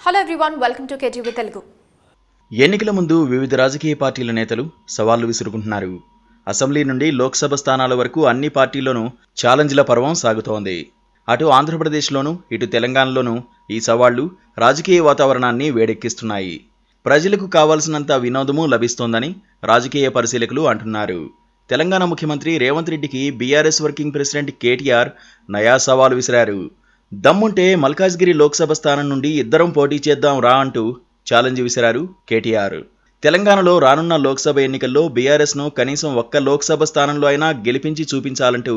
Hello everyone, welcome to KTV Telugu. ఎన్నికల ముందు వివిధ రాజకీయ పార్టీల నేతలు సవాళ్లు విసురుకుంటున్నారు. అసెంబ్లీ నుండి లోక్సభ స్థానాల వరకు అన్ని పార్టీల్లోనూ ఛాలెంజ్ల పర్వం సాగుతోంది. అటు ఆంధ్రప్రదేశ్లోనూ ఇటు తెలంగాణలోనూ ఈ సవాళ్లు రాజకీయ వాతావరణాన్ని వేడెక్కిస్తున్నాయి. ప్రజలకు కావాల్సినంత వినోదము లభిస్తోందని రాజకీయ పరిశీలకులు అంటున్నారు. తెలంగాణ ముఖ్యమంత్రి రేవంత్ రెడ్డికి బీఆర్ఎస్ వర్కింగ్ ప్రెసిడెంట్ కేటీఆర్ నయా సవాల్ విసిరారు. దమ్ముంటే మల్కాజ్గిరి లోక్సభ స్థానం నుండి ఇద్దరం పోటీ చేద్దాం రా అంటూ ఛాలెంజ్ విసిరారు కేటీఆర్. తెలంగాణలో రానున్న లోక్సభ ఎన్నికల్లో బీఆర్ఎస్ను కనీసం ఒక్క లోక్సభ స్థానంలో అయినా గెలిపించి చూపించాలంటూ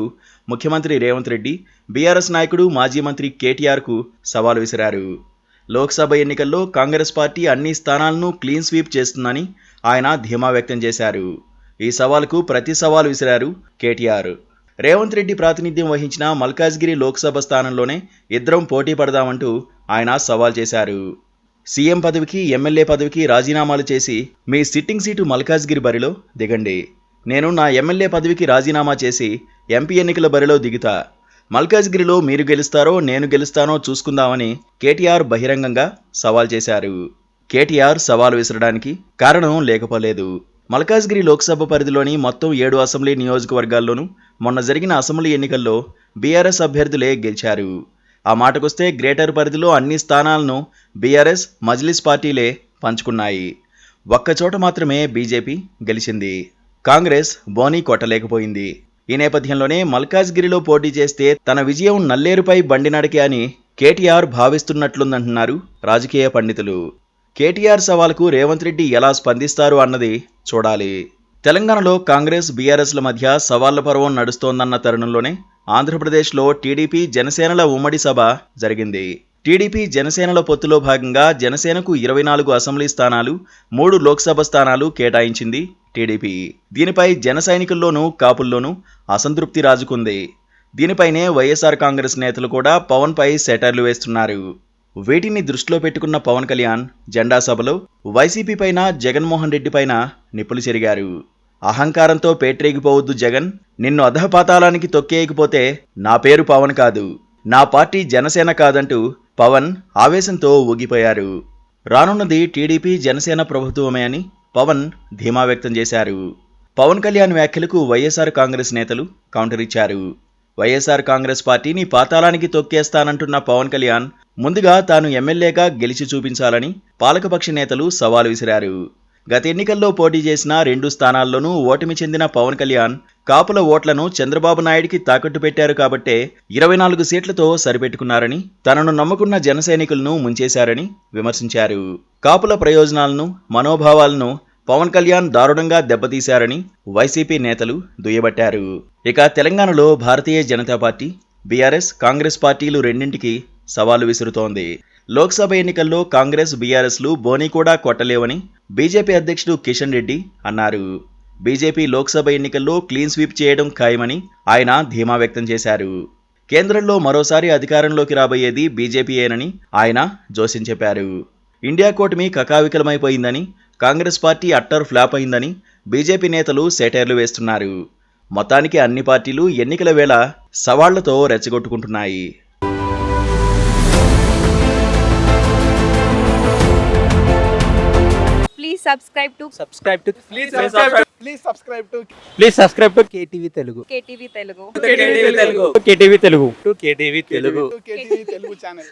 ముఖ్యమంత్రి రేవంత్ రెడ్డి బీఆర్ఎస్ నాయకుడు మాజీ మంత్రి కేటీఆర్కు సవాల్ విసిరారు. లోక్సభ ఎన్నికల్లో కాంగ్రెస్ పార్టీ అన్ని స్థానాలను క్లీన్ స్వీప్ చేస్తుందని ఆయన ధీమా వ్యక్తం చేశారు. ఈ సవాల్కు ప్రతి సవాల్ విసిరారు కేటీఆర్. రేవంత్ రెడ్డి ప్రాతినిధ్యం వహించిన మల్కాజ్గిరి లోక్సభ స్థానంలోనే ఇద్దరం పోటీ పడదామంటూ ఆయన సవాల్ చేశారు. సీఎం పదవికి ఎమ్మెల్యే పదవికి రాజీనామాలు చేసి మీ సిట్టింగ్ సీటు మల్కాజ్గిరి బరిలో దిగండి. నేను నా ఎమ్మెల్యే పదవికి రాజీనామా చేసి ఎంపీ ఎన్నికల బరిలో దిగుతా. మల్కాజ్గిరిలో మీరు గెలుస్తారో నేను గెలుస్తానో చూసుకుందామని కేటీఆర్ బహిరంగంగా సవాల్ చేశారు. కేటీఆర్ సవాల్ విసరడానికి కారణం లేకపోలేదు. మల్కాజ్గిరి లోక్సభ పరిధిలోని మొత్తం 7 అసెంబ్లీ నియోజకవర్గాల్లోనూ మొన్న జరిగిన అసెంబ్లీ ఎన్నికల్లో బీఆర్ఎస్ అభ్యర్థులే గెలిచారు. ఆ మాటకొస్తే గ్రేటర్ పరిధిలో అన్ని స్థానాలను బీఆర్ఎస్ మజ్లిస్ పార్టీలే పంచుకున్నాయి. ఒక్కచోట మాత్రమే బీజేపీ గెలిచింది. కాంగ్రెస్ బోనీ కొట్టలేకపోయింది. ఈ నేపథ్యంలోనే మల్కాజ్గిరిలో పోటీ చేస్తే తన విజయం నల్లేరుపై బండి నడకే అని కేటీఆర్ భావిస్తున్నట్లుందంటున్నారు రాజకీయ పండితులు. కేటీఆర్ సవాల్కు రేవంత్ రెడ్డి ఎలా స్పందిస్తారు అన్నది చూడాలి. తెలంగాణలో కాంగ్రెస్ బీఆర్ఎస్ల మధ్య సవాళ్ల పర్వం నడుస్తోందన్న తరుణంలోనే ఆంధ్రప్రదేశ్లో టీడీపీ జనసేనల ఉమ్మడి సభ జరిగింది. టీడీపీ జనసేనల పొత్తులో భాగంగా జనసేనకు 24 అసెంబ్లీ స్థానాలు, 3 లోక్సభ స్థానాలు కేటాయించింది టీడీపీ. దీనిపై జన సైనికుల్లోనూ కాపుల్లోనూ అసంతృప్తి రాజుకుంది. దీనిపైనే వైఎస్ఆర్ కాంగ్రెస్ నేతలు కూడా పవన్పై సెటర్లు వేస్తున్నారు. వీటిని దృష్టిలో పెట్టుకున్న పవన్ కళ్యాణ్ జెండా సభలో వైసీపీ పైన జగన్మోహన్ రెడ్డి పైన నిప్పులు చెరిగారు. అహంకారంతో పేట్రేగిపోవద్దు జగన్, నిన్ను అధపాతాళానికి తొక్కేయకపోతే నా పేరు పవన్ కాదు, నా పార్టీ జనసేన కాదంటూ పవన్ ఆవేశంతో ఊగిపోయారు. రానున్నది టీడీపీ జనసేన ప్రభుత్వమే అని పవన్ ధీమా వ్యక్తం చేశారు. పవన్ కళ్యాణ్ వ్యాఖ్యలకు వైఎస్ఆర్ కాంగ్రెస్ నేతలు కౌంటర్ ఇచ్చారు. వైఎస్ఆర్ కాంగ్రెస్ పార్టీని పాతాళానికి తొక్కేస్తానంటున్న పవన్ కళ్యాణ్ ముందుగా తాను ఎమ్మెల్యేగా గెలిచి చూపించాలని పాలకపక్ష నేతలు సవాల్ విసిరారు. గత ఎన్నికల్లో పోటీ చేసిన 2 స్థానాల్లోనూ ఓటమి చెందిన పవన్ కళ్యాణ్ కాపుల ఓట్లను చంద్రబాబు నాయుడికి తాకట్టు పెట్టారు కాబట్టే 24 సీట్లతో సరిపెట్టుకున్నారని, తనను నమ్ముకున్న జన సైనికులను ముంచేశారని విమర్శించారు. కాపుల ప్రయోజనాలను, మనోభావాలను పవన్ కళ్యాణ్ దారుణంగా దెబ్బతీశారని వైసీపీ నేతలు దుయ్యబట్టారు. ఇక తెలంగాణలో భారతీయ జనతా పార్టీ, బీఆర్ఎస్, కాంగ్రెస్ పార్టీలు రెండింటికి సవాలు విసురుతోంది. లోక్సభ ఎన్నికల్లో కాంగ్రెస్ బీఆర్ఎస్లు బోనీ కూడా కొట్టలేవని బీజేపీ అధ్యక్షుడు కిషన్ రెడ్డి అన్నారు. బీజేపీ లోక్సభ ఎన్నికల్లో క్లీన్ స్వీప్ చేయడం ఖాయమని ఆయన ధీమా వ్యక్తం చేశారు. కేంద్రంలో మరోసారి అధికారంలోకి రాబోయేది బీజేపీయేనని ఆయన జోస్యం చెప్పారు. ఇండియా కూటమి కకావికలమైపోయిందని, కాంగ్రెస్ పార్టీ అట్టర్ ఫ్లాప్ అయిందని బీజేపీ నేతలు సెటైర్లు వేస్తున్నారు. మొత్తానికి అన్ని పార్టీలు ఎన్నికల వేళ సవాళ్లతో రెచ్చగొట్టుకుంటున్నాయి. Please subscribe to KTV Telugu. KTV Telugu. KTV Telugu. KTV Telugu channel.